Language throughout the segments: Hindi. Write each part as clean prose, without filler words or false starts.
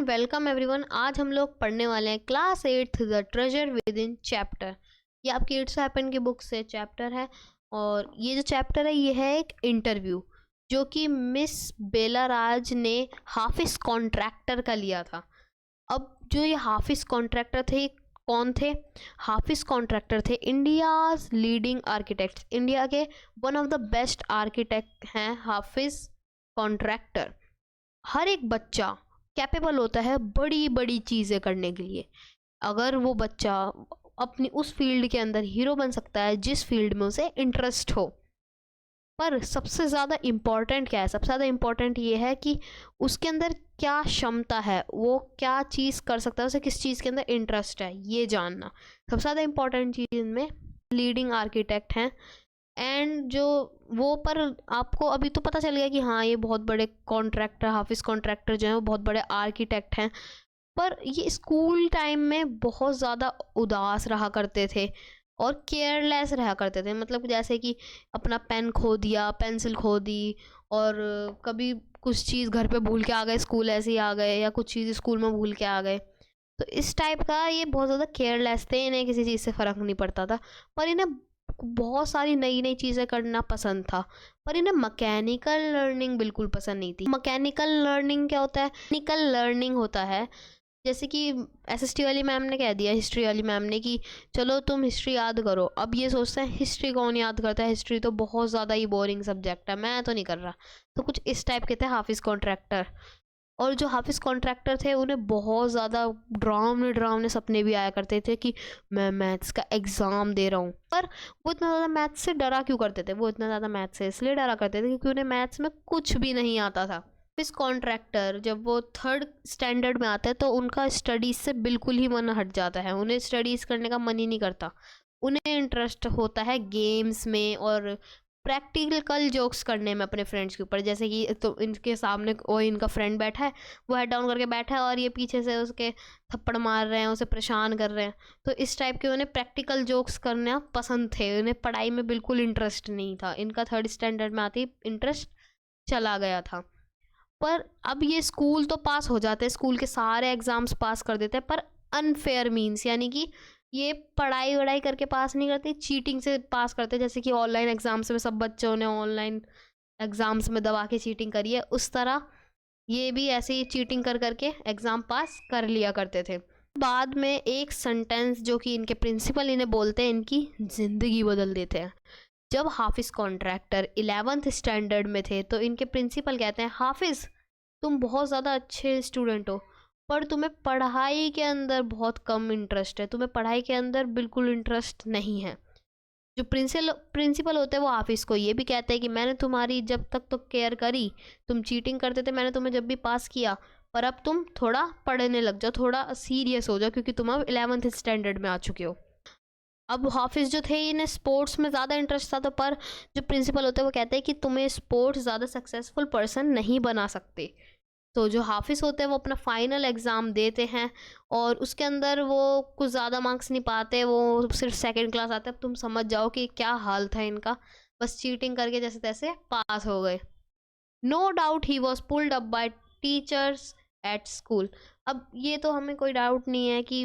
And welcome everyone. आज हम लोग पढ़ने वाले हैं class 8th the treasure with in chapter. ये आपकी इट्स हैपन की बुक से चैप्टर है और ये जो चैप्टर है ये है एक इंटरव्यू जो कि मिस बेला राज ने हाफिज कॉन्ट्रैक्टर का लिया था। अब जो ये हाफिज कॉन्ट्रैक्टर थे कौन थे? हाफिज कॉन्ट्रैक्टर थे इंडियाज लीडिंग आर्किटेक्ट, इंडिया के one of the best architect हैं हाफिज कॉन्ट्रैक्टर। हर एक बच्चा कैपेबल होता है बड़ी बड़ी चीज़ें करने के लिए। अगर वो बच्चा अपनी उस फील्ड के अंदर हीरो बन सकता है जिस फील्ड में उसे इंटरेस्ट हो। पर सबसे ज़्यादा इम्पॉर्टेंट क्या है? सबसे ज़्यादा इम्पॉर्टेंट ये है कि उसके अंदर क्या क्षमता है, वो क्या चीज़ कर सकता है, उसे किस चीज़ के अंदर इंटरेस्ट है, ये जानना सबसे ज़्यादा इम्पॉर्टेंट चीज़ इनमें लीडिंग आर्किटेक्ट हैं। एंड जो वो पर आपको अभी तो पता चल गया कि हाँ ये बहुत बड़े कॉन्ट्रैक्टर, हाफिज कॉन्ट्रैक्टर जो हैं वो बहुत बड़े आर्किटेक्ट हैं। पर ये स्कूल टाइम में बहुत ज़्यादा उदास रहा करते थे और केयरलेस रहा करते थे। मतलब जैसे कि अपना पेन खो दिया, पेंसिल खो दी, और कभी कुछ चीज़ घर पे भूल के आ गए, स्कूल ऐसे ही आ गए, या कुछ चीज़ स्कूल में भूल के आ गए। तो इस टाइप का ये बहुत ज़्यादा केयरलेस थे, इन्हें किसी चीज़ से फ़र्क नहीं पड़ता था। पर इन्हें बहुत सारी नई नई चीज़ें करना पसंद था, पर इन्हें मैकेनिकल लर्निंग बिल्कुल पसंद नहीं थी। मैकेनिकल लर्निंग क्या होता है? मैकेनिकल लर्निंग होता है जैसे कि एसएसटी वाली मैम ने कह दिया, हिस्ट्री वाली मैम ने, कि चलो तुम हिस्ट्री याद करो। अब ये सोचते हैं हिस्ट्री कौन याद करता है, हिस्ट्री तो बहुत ज़्यादा ही बोरिंग सब्जेक्ट है, मैं तो नहीं कर रहा। तो कुछ इस टाइप के थे हाफिज कॉन्ट्रैक्टर। और जो हाफिज कॉन्ट्रैक्टर थे उन्हें बहुत ज़्यादा डरावने डरावने सपने भी आया करते थे कि मैं मैथ्स का एग्ज़ाम दे रहा हूँ। पर वो इतना ज़्यादा मैथ्स से डरा क्यों करते थे? वो इतना ज़्यादा मैथ्स से इसलिए डरा करते थे क्योंकि उन्हें मैथ्स में कुछ भी नहीं आता था। हाफिज कॉन्ट्रैक्टर जब वो 3rd स्टैंडर्ड में आते हैं तो उनका स्टडीज़ से बिल्कुल ही मन हट जाता है, उन्हें स्टडीज़ करने का मन ही नहीं करता। उन्हें इंटरेस्ट होता है गेम्स में और प्रैक्टिकल जोक्स करने में अपने फ्रेंड्स के ऊपर। जैसे कि तो इनके सामने वो इनका फ्रेंड बैठा है, वो हेड डाउन करके बैठा है और ये पीछे से उसके थप्पड़ मार रहे हैं, उसे परेशान कर रहे हैं। तो इस टाइप के उन्हें प्रैक्टिकल जोक्स करना पसंद थे, उन्हें पढ़ाई में बिल्कुल इंटरेस्ट नहीं था। इनका 3rd स्टैंडर्ड में आते ही इंटरेस्ट चला गया था। पर अब ये स्कूल तो पास हो जाते हैं, स्कूल के सारे एग्ज़ाम्स पास कर देते हैं, पर अनफेयर मीन्स यानी कि ये पढ़ाई वढ़ाई करके पास नहीं करते, चीटिंग से पास करते। जैसे कि ऑनलाइन एग्ज़ाम्स में सब बच्चों ने ऑनलाइन एग्ज़ाम्स में दबा के चीटिंग करी है, उस तरह ये भी ऐसे ही चीटिंग कर करके एग्ज़ाम पास कर लिया करते थे। बाद में एक सेंटेंस जो कि इनके प्रिंसिपल इन्हें बोलते हैं, इनकी ज़िंदगी बदल देते हैं। जब हाफिज कॉन्ट्रैक्टर 11th स्टैंडर्ड में थे तो इनके प्रिंसिपल कहते हैं, हाफिज तुम बहुत ज़्यादा अच्छे स्टूडेंट हो, पर तुम्हें पढ़ाई के अंदर बहुत कम इंटरेस्ट है, तुम्हें पढ़ाई के अंदर बिल्कुल इंटरेस्ट नहीं है। जो प्रिंसिपल होते हैं वो हाफिज को ये भी कहते हैं कि मैंने तुम्हारी जब तक तो केयर करी, तुम चीटिंग करते थे, मैंने तुम्हें जब भी पास किया, पर अब तुम थोड़ा पढ़ने लग जाओ, थोड़ा सीरियस हो जाओ, क्योंकि तुम अब 11th स्टैंडर्ड में आ चुके हो। अब हाफिज जो थे इन्हें स्पोर्ट्स में ज़्यादा इंटरेस्ट था, तो पर जो प्रिंसिपल होते हैं वो कहते हैं कि तुम्हें स्पोर्ट्स ज़्यादा सक्सेसफुल पर्सन नहीं बना सकते। तो जो हाफिज होते हैं वो अपना फाइनल एग्ज़ाम देते हैं और उसके अंदर वो कुछ ज़्यादा मार्क्स नहीं पाते, वो सिर्फ 2nd क्लास आते हैं। अब तुम समझ जाओ कि क्या हाल था इनका, बस चीटिंग करके जैसे तैसे पास हो गए। No doubt he was pulled up by teachers at school. अब ये तो हमें कोई डाउट नहीं है कि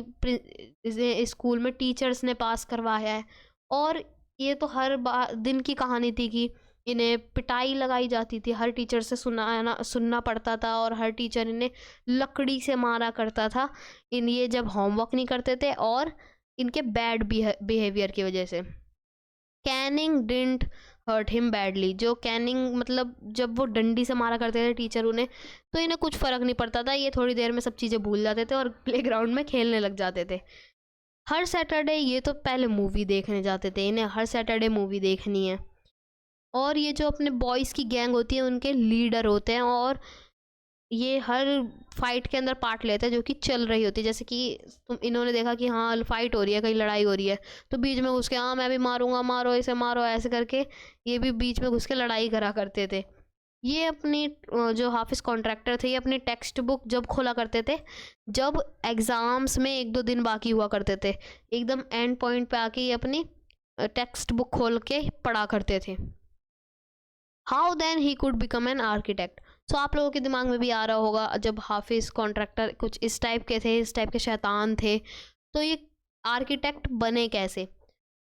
इसे स्कूल में टीचर्स ने पास करवाया है, और ये तो हर दिन की कहानी थी कि इन्हें पिटाई लगाई जाती थी, हर टीचर से सुनना पड़ता था, और हर टीचर इन्हें लकड़ी से मारा करता था इन ये जब होमवर्क नहीं करते थे और इनके बैड बिहेवियर की वजह से। Caning didn't hurt him badly. जो कैनिंग मतलब जब वो डंडी से मारा करते थे टीचर उन्हें, तो इन्हें कुछ फ़र्क नहीं पड़ता था, ये थोड़ी देर में सब चीज़ें भूल जाते थे और प्लेग्राउंड में खेलने लग जाते थे। हर सैटरडे ये तो पहले मूवी देखने जाते थे, इन्हें हर सैटरडे मूवी देखनी है। और ये जो अपने बॉयज़ की गैंग होती है उनके लीडर होते हैं, और ये हर फाइट के अंदर पार्ट लेते हैं जो कि चल रही होती है। जैसे कि इन्होंने देखा कि हाँ फाइट हो रही है, कहीं लड़ाई हो रही है, तो बीच में घुस के हाँ मैं भी मारूंगा, मारो इसे मारो, ऐसे करके ये भी बीच में घुस के लड़ाई करा करते थे। ये अपनी जो हाफिज कॉन्ट्रैक्टर थे ये अपनी टेक्स्ट बुक जब खोला करते थे जब एग्ज़ाम्स में 1-2 दिन बाकी हुआ करते थे, एकदम एंड पॉइंट पे आके ये अपनी टेक्स्ट बुक खोल के पढ़ा करते थे। How then he could become an architect. So आप लोगों के दिमाग में भी आ रहा होगा, जब हाफिज़ कॉन्ट्रैक्टर कुछ इस टाइप के थे, इस टाइप के शैतान थे, तो ये आर्किटेक्ट बने कैसे?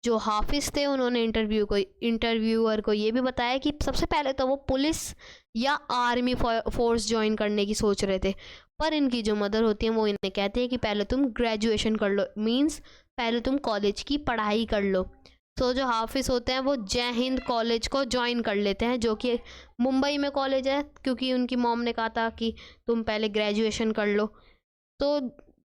जो हाफिज़ थे उन्होंने इंटरव्यूअर को ये भी बताया कि सबसे पहले तो वो पुलिस या आर्मी फोर्स ज्वाइन करने की सोच रहे थे, पर इनकी जो मदर होती हैं वो इन्हें कहती है कि पहले तुम ग्रेजुएशन कर लो, मींस पहले तुम कॉलेज की पढ़ाई कर लो। तो जो हाफिज़ होते हैं वो जय हिंद कॉलेज को ज्वाइन कर लेते हैं, जो कि मुंबई में कॉलेज है, क्योंकि उनकी मॉम ने कहा था कि तुम पहले ग्रेजुएशन कर लो। तो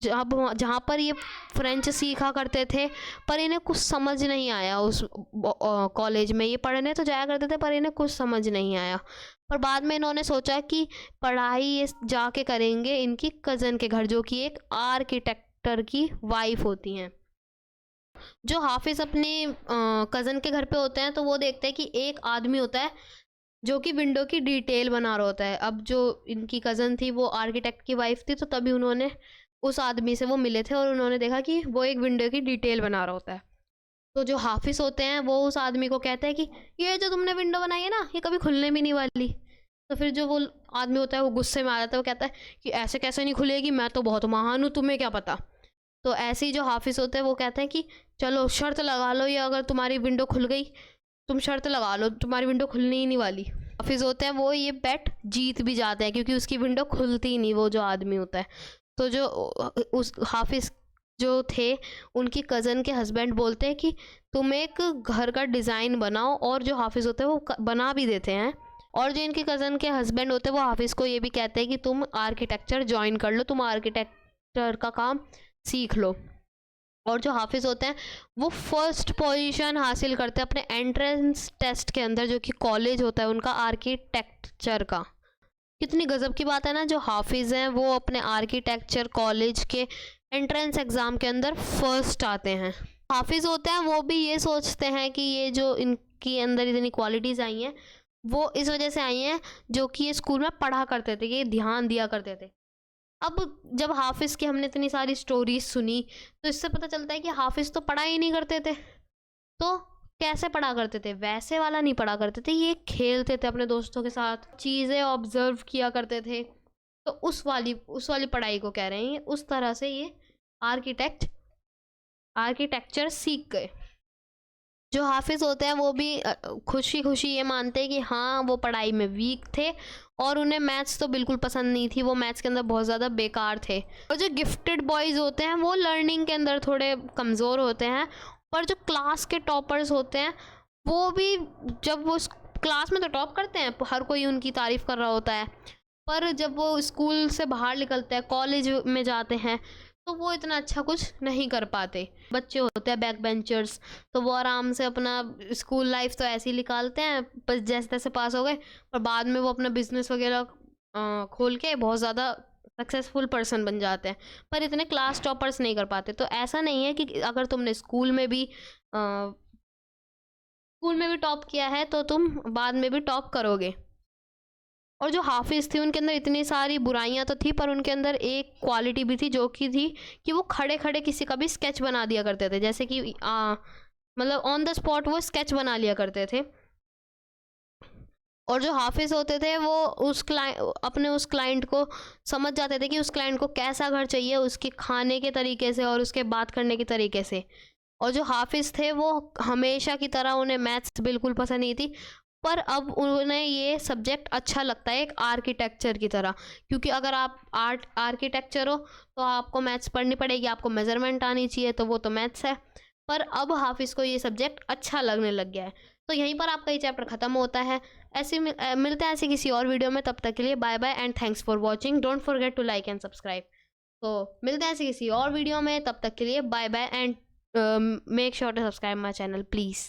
जब जहाँ पर ये फ्रेंच सीखा करते थे, पर इन्हें कुछ समझ नहीं आया उस कॉलेज में। ये पढ़ने तो जाया करते थे पर इन्हें कुछ समझ नहीं आया। पर बाद में इन्होंने सोचा कि पढ़ाई ये जाके करेंगे इनकी कज़न के घर, जो कि एक आर्किटेक्टर की वाइफ होती हैं। जो हाफिज़ अपने कज़न के घर पे होते हैं तो वो देखते हैं कि एक आदमी होता है जो कि विंडो की डिटेल बना रहा होता है। अब जो इनकी कज़न थी वो आर्किटेक्ट की वाइफ थी, तो तभी उन्होंने उस आदमी से वो मिले थे और उन्होंने देखा कि वो एक विंडो की डिटेल बना रहा होता है। तो जो हाफिज़ होते हैं वो उस आदमी को कहते हैं कि ये जो तुमने विंडो बनाई है ना, ये कभी खुलने भी नहीं वाली। तो फिर जो वो आदमी होता है वो गुस्से में आ जाता है, वो कहता है कि ऐसे कैसे नहीं खुलेगी, मैं तो बहुत महान हूँ, तुम्हें क्या पता। तो ऐसे ही जो हाफिज़ होते हैं वो कहते हैं कि चलो शर्त लगा लो, ये अगर तुम्हारी विंडो खुल गई, तुम शर्त लगा लो, तुम्हारी विंडो खुलनी ही नहीं वाली। हाफिज़ होते हैं वो ये बेट जीत भी जाते हैं, क्योंकि उसकी विंडो खुलती ही नहीं, वो जो आदमी होता है। तो जो उस हाफिज़ जो थे उनकी कज़न के हस्बैंड बोलते हैं कि तुम एक घर का डिज़ाइन बनाओ, और जो हाफिज़ होते हैं वो बना भी देते हैं। और जो इनके कज़न के हस्बैंड होते हैं वो हाफिज़ को ये भी कहते हैं कि तुम आर्किटेक्चर ज्वाइन कर लो, तुम आर्किटेक्चर का काम सीख लो। और जो हाफिज़ होते हैं वो फर्स्ट पोजीशन हासिल करते हैं अपने एंट्रेंस टेस्ट के अंदर, जो कि कॉलेज होता है उनका आर्किटेक्चर का। कितनी गज़ब की बात है ना, जो हाफिज़ हैं वो अपने आर्किटेक्चर कॉलेज के एंट्रेंस एग्ज़ाम के अंदर फर्स्ट आते हैं। हाफिज़ होते हैं वो भी ये सोचते हैं कि ये जो इनकी अंदर इतनी क्वालिटीज़ आई हैं वो इस वजह से आई हैं, जो कि ये स्कूल में पढ़ा करते थे, ये ध्यान दिया करते थे। अब जब हाफिज़ की हमने इतनी सारी स्टोरीज सुनी, तो इससे पता चलता है कि हाफिज़ तो पढ़ा ही नहीं करते थे। तो कैसे पढ़ा करते थे? वैसे वाला नहीं पढ़ा करते थे, ये खेलते थे अपने दोस्तों के साथ, चीज़ें ऑब्जर्व किया करते थे। तो उस वाली पढ़ाई को कह रहे हैं, उस तरह से ये आर्किटेक्चर सीख गए। जो हाफिज़ होते हैं वो भी खुशी खुशी ये मानते हैं कि हाँ वो पढ़ाई में वीक थे, और उन्हें मैथ्स तो बिल्कुल पसंद नहीं थी, वो मैथ्स के अंदर बहुत ज़्यादा बेकार थे। और जो गिफ्टेड बॉयज़ होते हैं वो लर्निंग के अंदर थोड़े कमज़ोर होते हैं, पर जो क्लास के टॉपर्स होते हैं वो भी, जब वो क्लास में तो टॉप करते हैं, हर कोई उनकी तारीफ़ कर रहा होता है, पर जब वो स्कूल से बाहर निकलते हैं, कॉलेज में जाते हैं, तो वो इतना अच्छा कुछ नहीं कर पाते। बच्चे होते हैं बैक बेंचर्स, तो वो आराम से अपना स्कूल लाइफ तो ऐसे ही निकालते हैं, बस जैसे तैसे पास हो गए, और बाद में वो अपना बिजनेस वगैरह खोल के बहुत ज़्यादा सक्सेसफुल पर्सन बन जाते हैं, पर इतने क्लास टॉपर्स नहीं कर पाते। तो ऐसा नहीं है कि अगर तुमने स्कूल में भी टॉप किया है तो तुम बाद में भी टॉप करोगे। और जो हाफिज़ थी उनके अंदर इतनी सारी बुराइयां तो थी, पर उनके अंदर एक क्वालिटी भी थी, जो कि थी कि वो खड़े खड़े किसी का भी स्केच बना दिया करते थे, जैसे कि मतलब ऑन द स्पॉट वो स्केच बना लिया करते थे। और जो हाफिज़ होते थे वो अपने उस क्लाइंट को समझ जाते थे कि उस क्लाइंट को कैसा घर चाहिए, उसके खाने के तरीके से और उसके बात करने के तरीके से। और जो हाफिज़ थे वो हमेशा की तरह, उन्हें मैथ्स बिल्कुल पसंद नहीं थी, पर अब उन्हें ये सब्जेक्ट अच्छा लगता है एक आर्किटेक्चर की तरह, क्योंकि अगर आप आर्किटेक्चर हो तो आपको मैथ्स पढ़नी पड़ेगी, आपको मेज़रमेंट आनी चाहिए, तो वो तो मैथ्स है। पर अब हाफिज़ को ये सब्जेक्ट अच्छा लगने लग गया है। तो यहीं पर आपका ये चैप्टर ख़त्म होता है। मिलते हैं ऐसे किसी और वीडियो में, तब तक के लिए bye bye and thanks for watching. Don't forget to like and subscribe. तो मिलते हैं ऐसे किसी और वीडियो में, तब तक के लिए bye bye and make sure to subscribe my channel please.